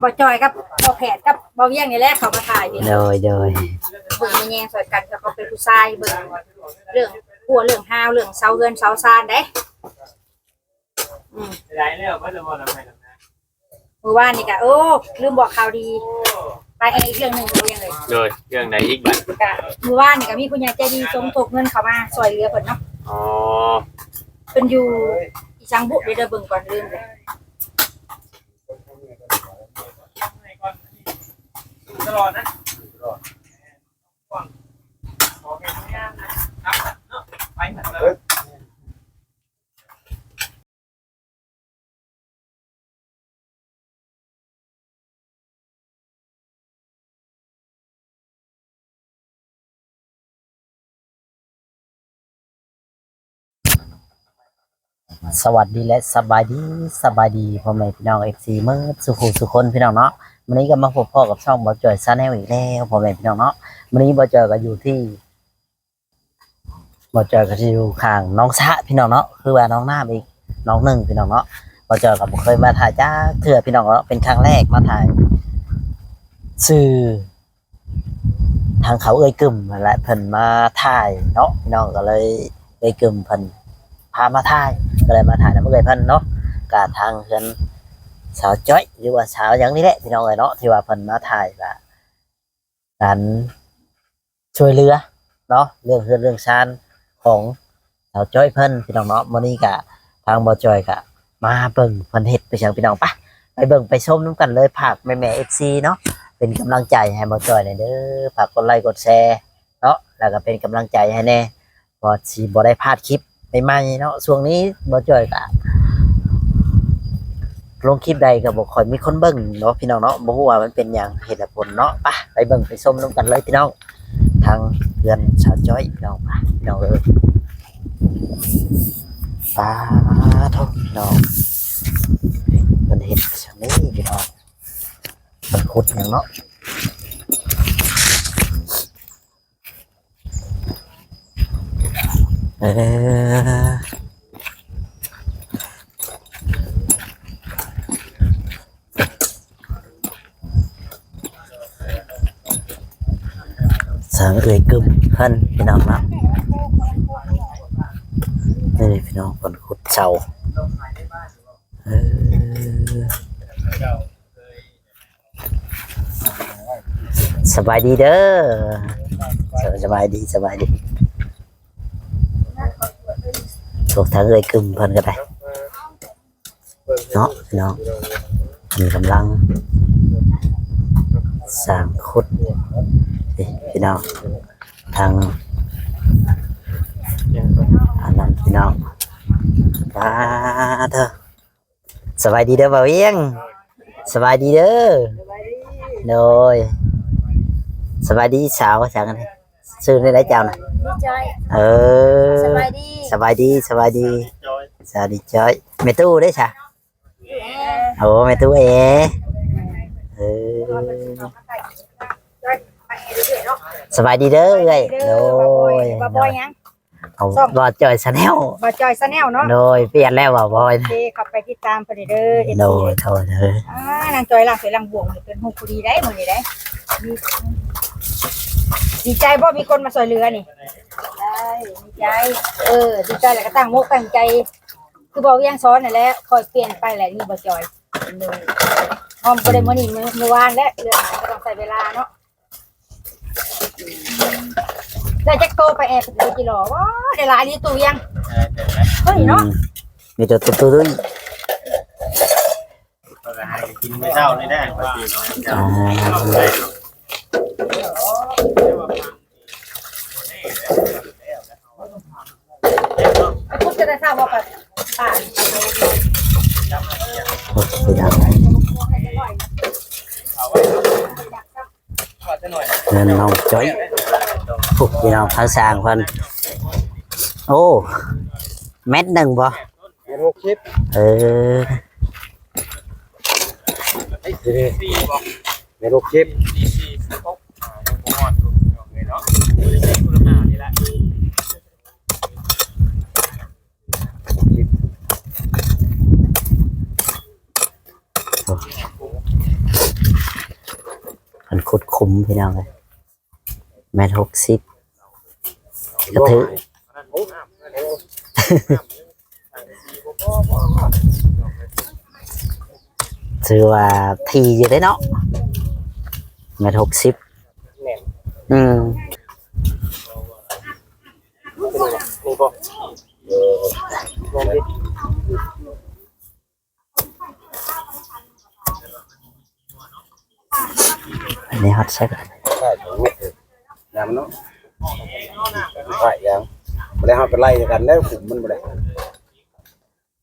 บ่จอยกับบ่แผดกับบ่เวียงนี่แหละเขามาถ่ายนี่ โดย เบิ่งแยงๆสวยกันเขาเป็นผู้ชายเบิ่งเรื่องผัวเรื่องฮาวเรื่องเซาเฮือนเซาซานเด้ได้แล้วก็จะบ่ทำไมล่ะนะเมื่อวานนี่ก็โอ้ลืมบอกข่าวดีไปอีกเรื่องนึงบ่เวียงเลย เลยเรื่องไหนอีกบัด ก็เมื่อวานนี่ก็มีผู้ใหญ่ใจดีสมทบเงินเข้ามาช่วยเหลือเพิ่นเนาะ อ๋อ เพิ่นอยู่อีสังบุเดี๋ยวเบิ่งก่อนลืมเลย ตลอดนะโอเคงามนะครับเนาะไปหัดเลยสวัสดีและสบายดีพ่อแม่พี่น้อง FC เมื่อสุขคนพี่น้องเนาะวันนี้ก็มาพบพ่อกับช่องบ่จอยชาแนลอีกแล้วพ่อแม่พี่น้องเนาะวันนี้บ่จอยก็อยู่ที่บ่จอยก็อยู่ข้างน้องสะพี่น้องเนาะคือว่าน้องน้ำอีกน้องหนึ่งพี่น้องเนาะบ่จอยก็บ่เคยมาถ่ายจ้าเทื่อพี่น้องเนาะเป็นครั้งแรกมาถ่ายสื่อทางเขาเอ่ยกึ่มนั่นแหละเพิ่นมาถ่ายเนาะพี่น้องก็เลยเอ่ยกึ่มเพิ่นพามาถ่ายก็เลยมาถ่ายน้ำเอ่ยเพิ่นเนาะกะทางเพิ่นสาวจ้อยหรือว่าสาวอย่างนี้แหละพี่น้องเอ๋ยเนาะที่ว่าเพิ่นมาถ่ายก็การช่วยเหลือเนาะเรื่องชานของสาวจ้อยเพิ่นพี่น้องเนาะมื้อนี้ก็ทางบ่จ้อยก็มาเบิ่งเพิ่นเฮ็ดไปเชิงพี่น้องปะไปเบิ่งไปชมนํกันเลยฝากแม่ๆ FC เนาะเป็นกำลังใจให้บ่จ้อยหน่อยเด้อฝากกดไลค์กดแชร์เนาะแล้วก็เป็นกำลังใจให้แน่บ่สิบ่ได้พลาดคลิปใหม่ๆเนาะช่วงนี้บ่จ้อยก็ลงคลิปใดก็บ่ค่อยมีคนเบิ่งเนาะพี่น้องเนาะบ่ฮู้ว่ามันเป็นหยังเหตุผลเนาะไปเบิ่งไปชมนํกันเลยพี่น้องทางเรือนสาวจ้อยพี่น้องพี่น้องเอ้ยป้าโทษพี่น้องเพิ่นเฮ็ดจังนี้พี่น้องเพิ่นขุดหยังเนาะสางเอ่ยกึ่มเพิ่นพี่น้องเนาะนี่พี่น้องเพิ่นขุดเสาสบายดีเด้อสบายดีถูกทางเอ่ยกึ่มเพิ่นก็ได้เนาะพี่น้องมีกำลังสร้างขุดพี่น้องทางอันนั้นพี่น้องป้าเถอะสบายดีเด้อบ่าวเอียงสบายดีเด้อโดยสบายดีสาวจังกันซื้อได้เจ้าน่ะสบายดีสวัสดีจ้อยแม่ตู้ได้ซะโอ้แม่ตู้สบายดีเด้อเอ้ยโดยบ่บอยยังเอาบ่จอยชาแนลบ่จอยชาแนลเนาะโดยเปลี่ยนแล้วบ่บอยโอเคเข้าไปติดตามเพิ่นเด้อ โดยนางจอยล่างสวยล่างบวงเป็นฮู้ผู้ดีได้มื้อนี้ได้ดีใจบ่มีคนมาช่วยเหลือนี่ได้ดีใจดีใจแล้วก็ตั้งอกตั้งใจคือบ่เวียงซ้อนนั่นแหละค่อยเปลี่ยนไปแหละนี่บ่จอยเลยอ้อมบ่ได้มื้อนี้มื้อวานแล้วเรื่องก็ต้องใช้เวลาเนาะได้จักโตไปแอบเลยจิหรอว้าได้หลายลีตู้ยังเฮ้ยเนาะมีตัวตุ้ยก็ให้กินไม่เท่านี่ได้ปกติพุทธจะได้ทราบว่าป่าไปดังเงินน้องจ้อยพวกพี่น้องทางสร้างเพิ่นโอ้เม็ดหนึ่งบ่60ใน60 ขุดขุมพี่น้องเลย1.60 กระถือถือว่าทีอยู่ได้เนาะ1.60นี่บ่อันนี้ฮอตใช่ไหม ใช่ยามเนาะใช่ยังบ่ได้เฮาไปไล่กันแล้วขุมมันบ่ได้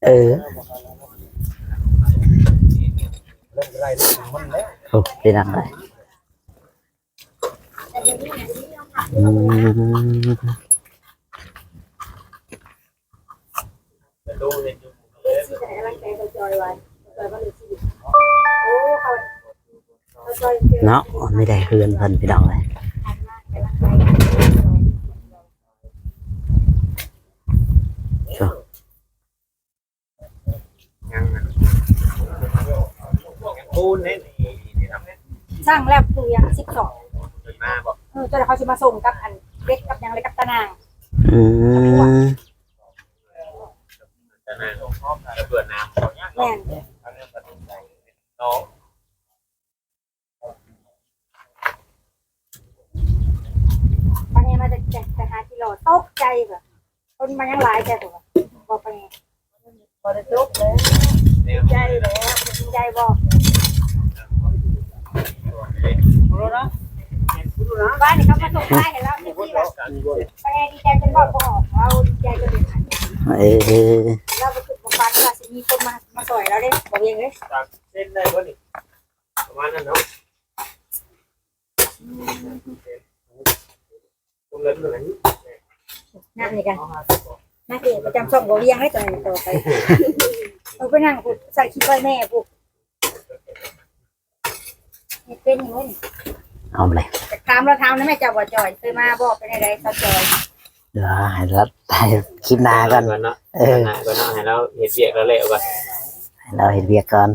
เออ เล่นไล่ขุมมันแล้ว โอ้เป็นอะไรอืม ดูเห็นอยู่ เนาะไม่ได้เฮือนเพิ่นพี่น้องเลยจ้ะ ยังปูนนี่ทำให้ สร้างแล้วคือยัง12 เป็นมาบอก จนเขาสิมาส่งกับอันเล็กกับยังเล็กกับตะนาง อืม จะนั่งจะเปิดน้ำ แม่น น้อง บางแง่มาจะหากิโลตกใจแบบคนมันยังหลายใจถูกป่ะบอกไปไงพอจะจบเลยใจแล้วใจบอกบ้านนี่เขามาส่งท้ายให้แล้วที่แบบไปไงดีใจจนบอกบอกเราดีใจจนเป็นอัน เออ เราไปถึงบอกบ้านว่าสิมีคนมาสอยเราได้บอกเองเลย จากเส้นได้ป่ะนี่ประมาณนั้นเนาะตรงนั้นตรงนั้น นั่งนี่กันนั่งเองประจำช่องบอกเรียงให้ตัวนี้ต่อไปเราไปนั่งพูดใส่คิดไว้แม่พูดเป็นอย่างนี้ เอาเลย ถามเราถามนะแม่เจ้าบ่จอยเคยมาบอกเป็นอะไรเขาจอย เดี๋ยวให้รัดให้คลิปหน้ากัน เนาะ เออ ก็เนาะให้เราเห็นเบียกแล้วเละก่อน ให้เราเห็นเวียกก่อน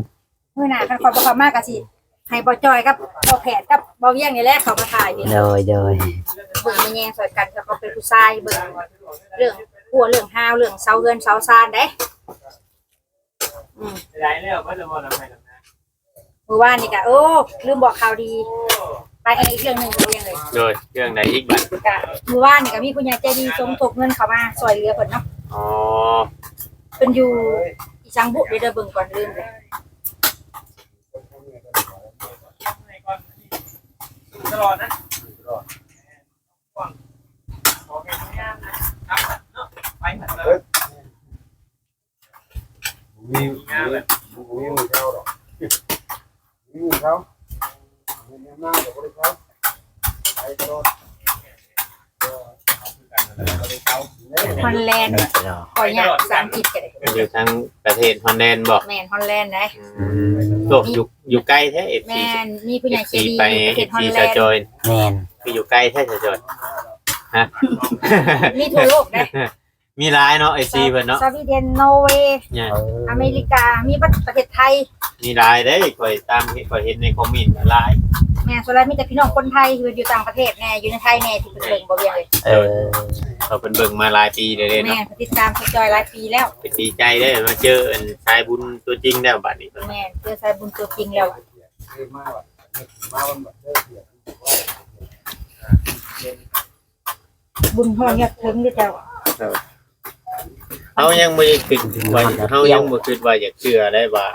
เมื่อหน้าคันคอยบ่มากกะสิให้บ่จอยกับบ่แผดกับบ่เวียงนี่แหละเขามาถ่ายอยู่ โดย เบิ่งแยงๆสอยกันเขาเป็นผู้ชายเบิ่งเรื่องหัวเรื่องฮาวเรื่องเสาเฮือนเสาซานเด้อืม ได้แล้วก็จะมาทำไมทำนะ เมื่อวานนี่ก็โอ้ลืมบอกข่าวดีไปอีกเรื่องนึงบ่เวียงเลย โดยเรื่องไหนอีกบัด ก็เมื่อวานนี่ก็มีผู้ใหญ่ใจดีสมทบเงินเข้ามาช่วยเหลือเพิ่นเนาะ อ๋อ เพิ่นอยู่อีสังบุเดี๋ยวเบิ่งก่อนลืมเลย ตลอดนะโอเคงามนะครับเนาะไปหันเลย มีงานเลยมีเท่าหรอกมีเท่ามีมากกว่าบ่ได้เท่าไปตลอด ฮอลแลนด์ เดี๋ยว ขอยากภาษาอังกฤษก็ได้ อยู่ทางประเทศฮอลแลนด์บอก แม่นฮอลแลนด์ได้ โลกอยู่ใกล้แท้เอฟ แม่ ซี นมีผู้ใหญ่ใจดี ไป ประเท เอ ศ ฟ ฮอล ซี แล ซาน ด์ จอย แมน คืออยู่ใกล้แท้ซาจอยฮะ มีทั่วโลกได้ มีร้ายเนาะเอฟซีเพิ่นเนาะ สวีเดนนอร์เวย์ เนี่ย อเมริกามีประเทศไทย มีร้ายได้ข่อยตามข่อยเห็นในคอมเมนต์ร้าย แม่ส่วนใหญ่มีแต่พี่น้องคนไทยที่อยู่ต่างประเทศแน่อยู่ในไทยแน่ที่เพิ่นเบิ่งบ่เวียงเลย เออ เขาเป็นเบิ่งมาหลายปีเลย แม่ เนาะ ติดตามสจอยหลายปีแล้ว เป็นดีใจได้มาเจอชายบุญตัวจริงแล้วบัดนี้ แม่เจอสายบุญตัวจริงแล้ว มาแบบมาวันแบบเสีย บุญฮอดยอดถึงเด้อเจ้า เฮายังบ่คิดว่าเฮายังบ่คิดว่าอยากเชื่อได้ว่า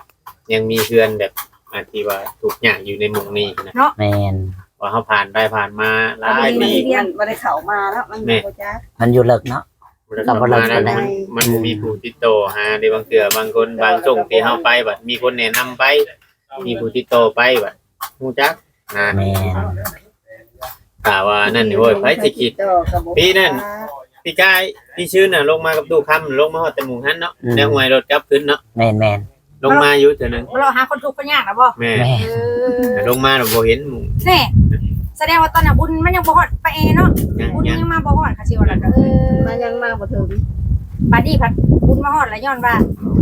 ยังมีเพื่อนแบบอันที่ว่าทุกอย่างอยู่ในหมู่นี้นะ แมน ว่าเขาผ่านไปผ่านมาหลายปี มันได้เข้ามาแล้วมันบ่จ้า มันอยู่เลิกเนาะ กลับมาแล้วมันมีผู้ติดต่อหาในบางเทื่อบางคนบางช่วงที่เฮาไปบัดมีคนแนะนำไป มีผู้ติดต่อไปบัดฮู้จักนะ แมน ถ้าว่านั่นนี่โว้ยไผสิคิด ปีนั้น พี่กายพี่ชื่อน่ะลงมากับตู้ค้ำลงมาฮอดแต่หมู่หันเนาะแล้วหวยรถกลับขึ้นเนาะ แมนแมน ลงมาอยู่เท่านั้น บ่เราหาคนทุกข์คนยากนะบ่ แม่ แมน เออ ลงมาแล้วบ่เห็นหมู่ แน่แสดงว่าตอนน่ะบุญมันยังบ่ฮอดไปเอเนาะ ยัง บุญ ยัง ยังมาบ่ฮอดค่ะสิว่าแล้วก็มันยังมาบ่ถึง บัดนี้พัดบุญมาฮอดแล้วย้อนว่า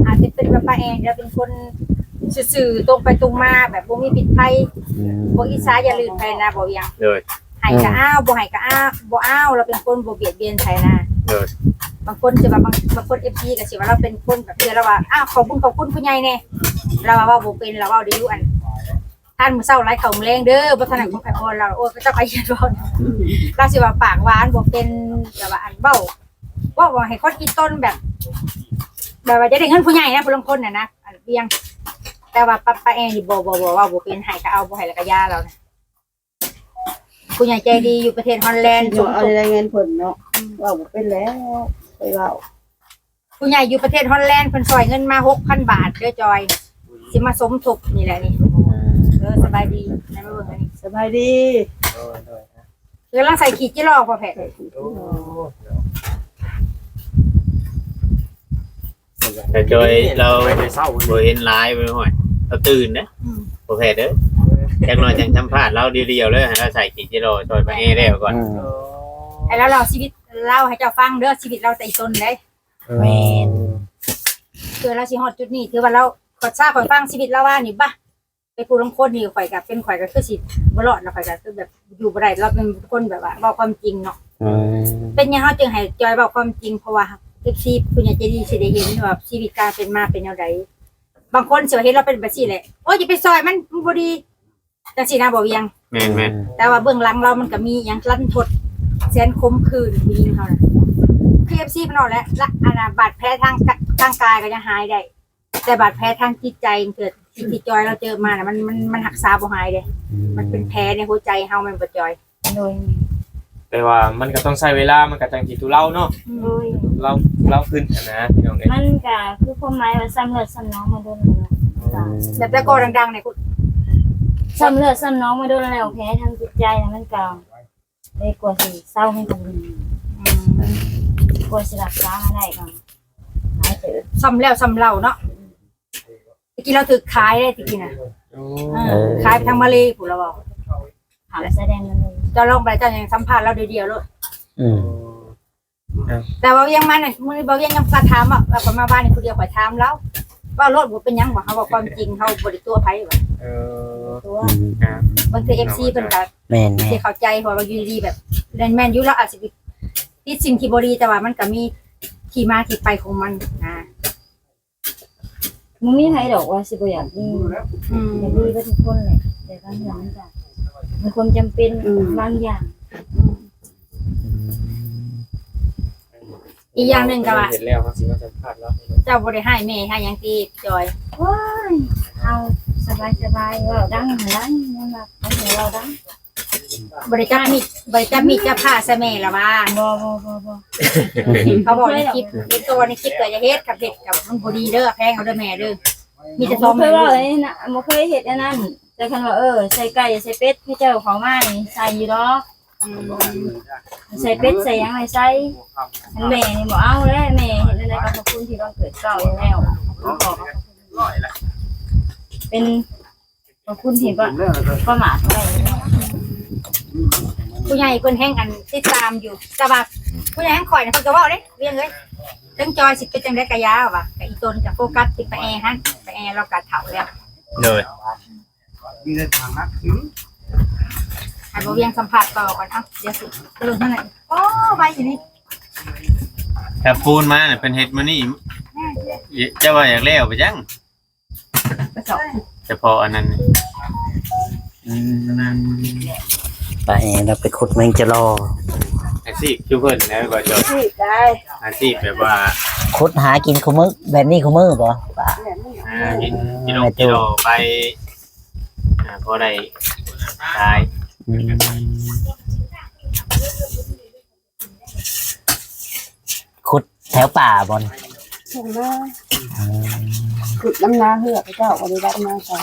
อาจจะเป็นแบบป้าแอนเราเป็นคน ซื่อๆตรงไปตรงมาแบบบ่มีผิดภัยบ่อิจฉาอย่าลืมไผนะบ่ยัง เลย ให้ก็อ้าวบ่ให้ก็อ้าวบ่อ้าวเราเป็นคนบ่เบียดเบียนไผนะ เลย บางคนสิว่าบางคน FP ก็สิว่าเราเป็นคนแบบเดียวเราว่าอ้าวขอบคุณผู้ใหญ่แน่เราว่าบ่เป็นเราเว้าดีอยู่อันท่านมื้อเช้าไลฟ์เข้ามื้อแลงเด้อบ่ทันได้ของใครพรเราโอ้ยเจ้าไปเฮ็ดบ่เราสิว่าปากหวานบ่เป็นแบบว่าอันเว้าว่าให้คนอีต้นแบบว่าจะได้เงินผู้ใหญ่นะผู้ลางคนน่ะนะอันเพียงแต่ว่าป้าแอนนี่บ่ว่าบ่เป็นให้ก็เอาบ่ให้แล้วก็ย่าเรานะผู้ใหญ่ใจดีอยู่ประเทศฮอลแลนด์ อยู่เอาได้เงินผลเนาะว่าบ่เป็นแล้วไปเว้า ผู้ใหญ่อยู่ประเทศฮอลแลนด์เพิ่นซอยเงินมา 6,000 บาทเด้อจอยสิมาสมทบนี่แหละนี่สบายดีนะมาเบิ่งอันนี้ สบายดี คือกำลังใส่ขีดจิรอพอแผด แต่จอยเราบ่เห็นไลฟ์ไปหน่อยเราตื่นนะบ่แพ้เด้อจักหน่อยจังสัมภาษณ์เราเดียวๆเลยให้เราใส่กิจิโร่จอยไปแล้วก่อน ไอ้แล้วเราชีวิตเล่าให้เจ้าฟังเด้อชีวิตเราแต่อีตนเด้ แม่น คือเราสิฮอดจุดนี้ถือว่าเราขอทราบขอฟังชีวิตเราว่านี่บ่ไปผู้ลางคนนี่ข่อยก็เป็นข่อยก็คือสิบ่รอดแล้วข่อยก็คือแบบอยู่บ่ได้เราเป็นคนแบบว่าเว้าความจริงเนาะเป็นหยังเฮาจึงให้จอยเว้าความจริงเพราะว่า FC ผู้ใหญ่ใจดีสิได้เห็นว่าชีวิตการเป็นมาเป็นแนวใดบางคนสิว่าเห็นเราเป็นแบบซี่แหละโอ้ยอย่าไปซอยมันบ่ดีจังซี่นะบ่เวียง แม่น แต่ว่าเบื้องหลังเรามันก็มีหยังลั่นทดแสนคมคืนผู้หญิงเฮาน่ะ KFC มันออกแล้วละอันน่ะบาดแผลทางกายก็ยังหายได้แต่บาดแผลทางจิตใจเกิดที่จอยเราเจอมาน่ะมันรักษาบ่หายเด้มันเป็นแผลในหัวใจเฮามันบ่จอยโดย แต่ว่ามันก็ต้องใช้เวลามันก็จังสิทุเลาเนาะ โอ้ย เราขึ้นนะพี่น้องเอ้ย มันก็คือความหมายว่าซ้ำเลือดซ้ำน้องมาโดนแล้ว แบบตะโกนดังๆเนี่ยคุณ ซ้ำเลือดซ้ำน้องมาโดนแล้วแพ้ทางจิตใจนะมันก็เลยกลัวสิเศร้าให้กับมันกลัวสิรักษาอะไรก็หายเถิด ซ้ำแล้วซ้ำเล่าเนาะตะกี้เราถึกขายได้ตะกี้น่ะขายไปทางมาเลผู้เราบอก ถามแสดงมันเลย เจ้าลองไปเจ้ายังสัมภาษณ์เราเดียวๆเลย แต่ว่ายังมันน่ะมื้อบ่ยังกล้าถามว่าประมาณบ้านนี่ผู้เดียวข่อยถามแล้วว่ารถบ่เป็นหยังบ่เฮาบอกความจริงเฮาบ่ได้ตัวไผว่า ตัว บางที FC เพิ่นก็ แม่น สิเข้าใจเพราะว่าอยู่ดีๆแบบแม่นอยู่แล้วอาจสิติดสิ่งที่บ่ดีแต่ว่ามันก็มีที่มาที่ไปของมันนะ มึงมีใครดอกว่าสิบ่อยากมีอยากมีก็ทุกคนแหละแต่บางอย่างมันก็มีความจำเป็นบางอย่าง อีกอย่างหนึงก็ว่า เห็นแล้วครับสิมาสัมภาษณ์แล้ว เจ้าบ่ได้ให้แม่ให้หยังตีจอย ว้ายเอาสบายว่าดังนั่นล่ะเอาให้เราดัง บ่ได้จับมีดจับผ้าใส่แม่ละว่า บ่ เขาบอกในคลิปในตัวในคลิปเกิดจะเฮ็ดกับเฮ็ดกับมันบ่ดีเด้อแพงเอาเด้อแม่เด้อมีแต่ บ่ ซ้อม เคยว่าเลยนะบ่เคยเฮ็ดอันนั้นแต่คันว่าใส่ไก่ใส่เป็ดให้เจ้าของมานี่ใส่อยู่ดอกใส่เป็ดใส่หยังไงใส่อันแม่นี่บ่เอาแล้วแม่เฮ็ดอะไรก็ขอบคุณที่วันเกิดเก่าอยู่แล้วเป็นขอบคุณที่ว่าประมาทไว้ ผู้ใหญ่เพิ่นแห่งอันติดตามอยู่แต่ว่าผู้ใหญ่แห่งข่อยน่ะเพิ่นก็เว้าเด้เรื่องเอ้ยถึงจอยสิเป็นจังได๋ก็ยาว่ะก็อีตนก็โฟกัสติดไปแอร์หั่นไปแอร์เราก็เฒ่าแล้ว เลย มีแต่ทางนักถึง ให้บ่เวียงสัมภาษณ์ต่อก่อนเอ้าเดี๋ยวสิเรื่องเท่าไหร่โอ้ใบอยู่นี่ ถ้าปูนมาเนี่ยเป็นเฮ็ดมื้อนี้จะว่าอยากแล้วไปจังเฉพาะอันนั้น ไปเราไปขุดแมงจะรอ อาชีพชื่อเพิ่นแล้วก็จะ ที่ได้ อาชีพแบบว่า ขุดหากินคู่มือแบบนี้คู่มือบ่ป่ะ กิโลไปพอได้ขาย ขุดแถวป่าบ่น ถูกนะขุดน้ำนาเหือกเจ้าบ่ได้รับมาใส่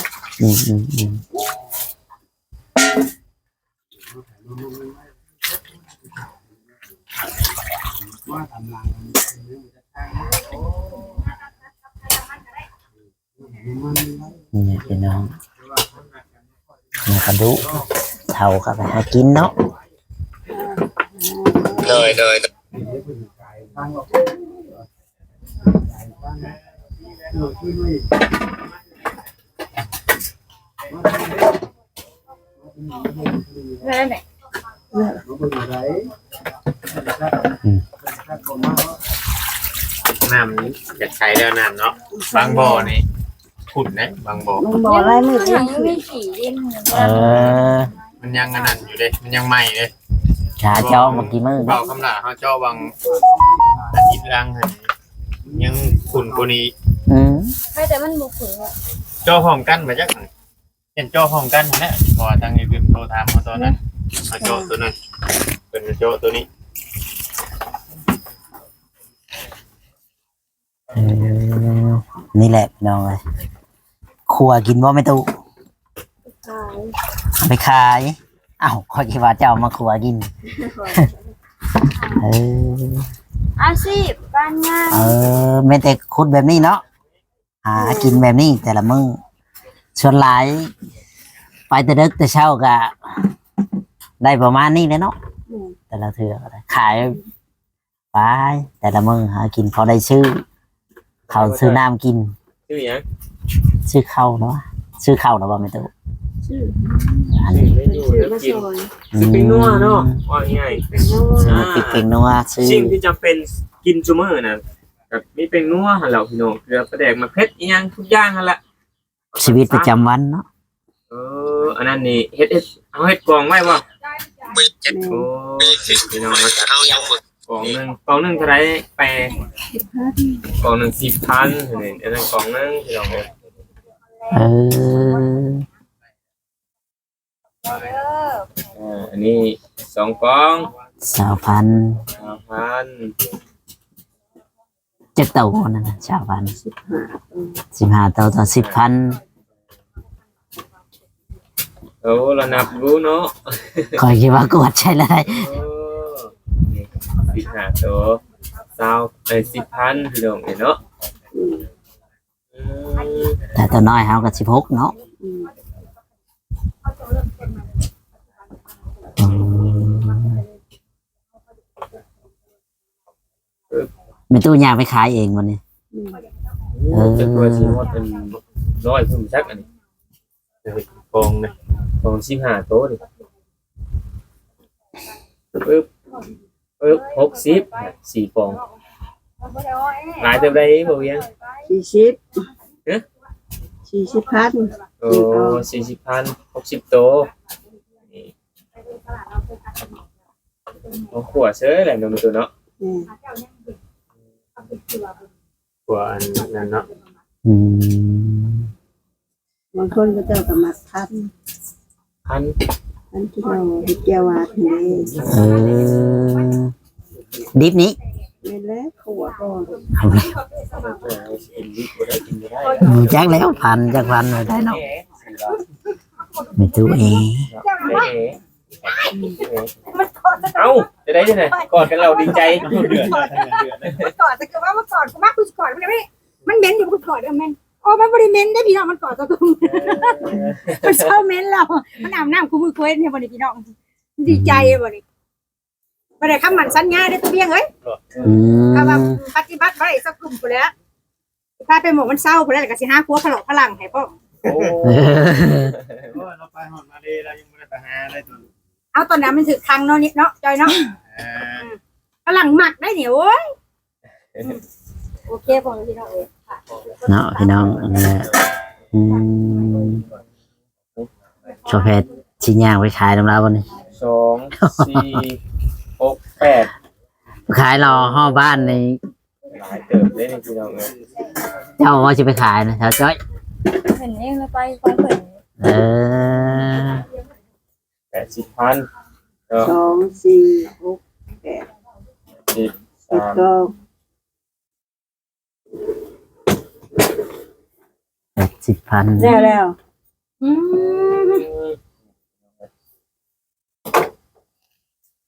ว่าทำงาน นี่พี่น้องนี่กระดูเท่ากับไปหากินเนาะ เลย ทางเราที่ไม่ แล้วเนี่ย น้ำนี้จะใช้แล้วน้ำเนาะบางบ่อนี่ขุดนะบางบ่อ มึงบอกอะไรมือ ยั ยัง งมีขี่ดิน เออ มันยังอันนั้นอยู่เด้มันยังใหม่เด้ ชาเจ้าเมื่อกี้มือ เบาคำหลาเขาเจ้าบางอาทิตย์ลังหั่นยังขุ่นกว่านี้ อืม ให้แต่มันบุกถึง เจ้าพร้อมกันมาจักหน่อยเห็นเจ้าพร้อมกันนะพอทางไอ้เบิ่มโทรถามมาตอนนั้นเอาเจ้าตัวนั้นเป็นเจ้าตัวนี้ นี่แหละพี่น้องเลยครัวกินว่าไม่ตู้เอาไปขายอ้าวข้อยคิดว่าเจ้ามาครัวกินเออ อาชีพการงาน ไม่แต่คุดแบบนี้เนาะหากินแบบนี้แต่ละมื้อส่วนหลายไปแต่ดึกแต่เช้าก็ได้ประมาณนี้เลยเนาะแต่ละเทื่อก็ได้ขายไปแต่ละมื้อหากินพอได้ซื้อเขาวซื้อน้ำกิน ชื่อหยัง ซื้อข้าวเนาะซื้อข้าวเนาะว่าไม่ตู้อันนี้ ไม่อยู่ ชื่อ แล้ว มา กิน ซอย สิเป็นนัวเนาะว่าง่าย เป็นโน่ ซื้อปิดเป็นนัวซื้อ สิ่งที่จำเป็นกินซุมื้อน่ะกับมีเป็นนัวหั่นแหละพี่น้องเกลือปลาแดกมาเผ็ดอีหยังทุกอย่างนั่นแหละ ชีวิตประจำวันเนาะ อันนั้นนี่เฮ็ดเอาเฮ็ดกล่องไว้บ่ แม่ โอ้พี่น้องมากล่องหนึงเท่าไหร่แปลกล่องหนึง10,000นี่อันนั้นกล่องหนึงพี่น้องเอ้ย เออ อันนี้2กล่อง 1,000 5,000 จักเต่านั่นน่ะ1,000 15เต่าต่อ 10,000 โอ้เรานับรู้เนาะ คอยคิดว่ากวดใช่เลย 15ตัว10,000พี่น้องเอ้ยเนาะ แต่ตัวน้อยเฮาก็16เนาะอืมมีตู้ยางไปขายเองวันนี้ จะตัวสิว่าเป็นร้อยเพิ่มสักอันนี้กองนะกอง15ตัวดิปึ๊บ60 4กองหลายเท่าใดบ่ยัง 40 โอ้40,000 60ตัวนี่โอ้ขวดเซ้ยแหละตัวเนาะขวดอันนั้นเนาะ อืม บางคนก็เจ้ากับมัดทัน พัน ทันที่เราเฮ็ดแก้ววาดนี่ เออดิฟนี้ แม่นแล้วขัวก่อน เอาเลย กินดิบบ่ได้กินบ่ได้ จักแล้วพันจักพันเลยได้เนาะมีตู้เอง เอ้าจะได้ยังไงกอดกันเราดีใจ กอดแต่คือว่ามันกอดกูมากกูกอดมันไม่มันเม้นอยู่กูกอดเออแม่นโอ้มันบริเม้นได้พี่น้องมันกอดตัวกูมันเศร้าเม้นเรามันอาบน้ำกูมือคุยเนี่ยบริพี่น้องดีใจบริบริคำหมันสัญญาได้ตัวเบี้ยงเอ้ย อืม คำว่าปฏิบัติบริสักกลุ่มกูแล้วถ้าเป็นหมกมันเศร้ากูแล้วก็สิห้าพัวพลังให้พ่อ โอ้ เราไปหอดมาดีเรายังไม่ได้ไปหาอะไรตัว เอาตอนนั้นมันถือครั้งเนาะนิดเนาะจอยเนาะพลังหมักได้เหนียวโอ้ยโอเคพอพี่น้องเอ้ย เนาะพี่น้องนั่นแหละอืมโชว์เพชรชิ้นย่างไปขายน้ำลาวันนี้ 2 4 6 8 ขายรอห่อบ้านใน หลายเติมได้ในพี่น้องเลย เจ้าว่าจะไปขายนะเจ้าจ้อย เห็นเองแล้วไปเพิ่น เออ 80,000ก็ 2 4 6 8 13 ก็ 80,000 แล้ว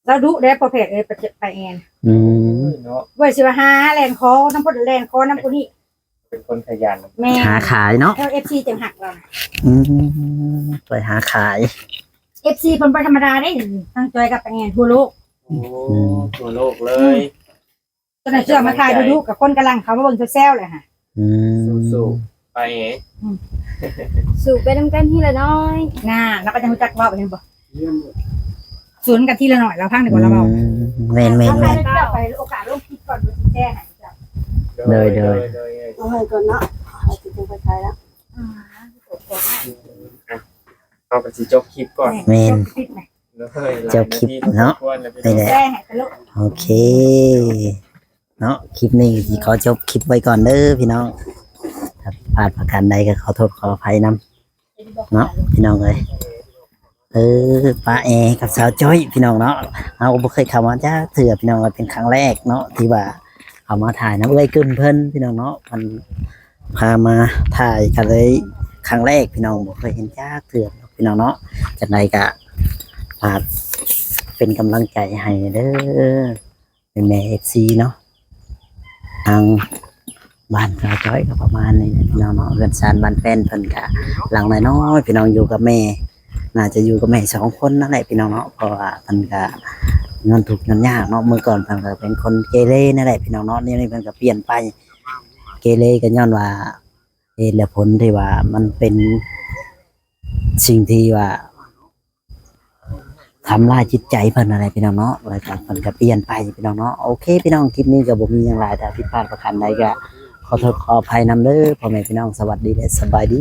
เราดุได้ประเภทเอ้ยไปแอน อืม เนาะ เว้ยสิว่าหาแลนคอน้ำพุแลนคอน้ำพุนี่ เป็นคนขยัน แม่ หาขายเนาะ LFC จังหักเรา อืมไปหาขาย FC เพิ่นบ่ธรรมดาได้ตั้งจอยกับไปแอนทั่วโลก โอ้ทั่วโลกเลย ตอนนั้นเชื่อมาถ่ายดูกับคนกำลังเขามาเบิ่งแซวๆเลยค่ะ อืม สู้ๆไป ไปไง สู่ไปนำกันทีละน้อย น่าแล้วก็จะรู้จักเว้าเป็นบ่สวนกันทีละหน่อยแล้วพังดีกว่าเราเว้า แม่น ถ้าใครเจ้าไปโอกาสลงคลิปก่อนดูสิแก้ให้จ้ะ เอาให้ก่อนเนาะเอาสิจะไปใช้แล้ว เอาไปสิจบคลิปก่อน แม่น คลิปไหน แล้วก็ เจ้าคลิปเนาะ ไปแล้ว แก้ให้ตลก โอเคเนาะคลิปนี้สิขอจบคลิปไว้ก่อนเด้อพี่น้องถ้าพลาดประการใดก็ขอโทษขออภัยนํเนาะพี่น้องเอ้ยป้าแอกับสาวจ้อยพี่น้องเนาะเราก็บ่เคยเข้ามาจ้าเถื่อพี่น้องว่าเป็นครั้งแรกเนาะที่ว่าเอามาถ่ายน้ำเอ้ยกึนเพิ่นพี่น้องเนาะมันพามาถ่ายกันเลยครั้งแรกพี่น้องบ่เคยเห็นจ้าเถื่อพี่น้องเนาะจากไหนก็ฝากเป็นกำลังใจให้เด้อเป็นแม่ FC เนาะทางบ้านสาวจ้อยก็ประมาณนี้พี่น้องเนาะเรือนซานบ้านแป้นเพิ่นก็หลังน้อยๆพี่น้องอยู่กับแม่น่าจะอยู่กับแม่2คนนั่นแหละพี่น้องเนาะเพราะว่าเพิ่นก็เงินถูกข์เงินยากเนาะเมื่อก่อนเพิ่นก็เป็นคนเกเรนั่นแหละพี่น้องเนาะนี่เพิ่นก็เปลี่ยนไปเกเรก็ย้อนว่าเหตุและผลที่ว่ามันเป็นสิ่งที่ว่าทำลายจิตใจเพิ่นอะไรพี่น้องเนาะแล้วก็เพิ่นก็เปลี่ยนไปพี่น้องเนาะโอเคพี่น้องคลิปนี้ก็บ่มีหยังหลายแต่ผิดพลาดประการใดก็ขอโทษขออภัยนำเด้อพ่อแม่พี่น้องสวัสดีและสบายดี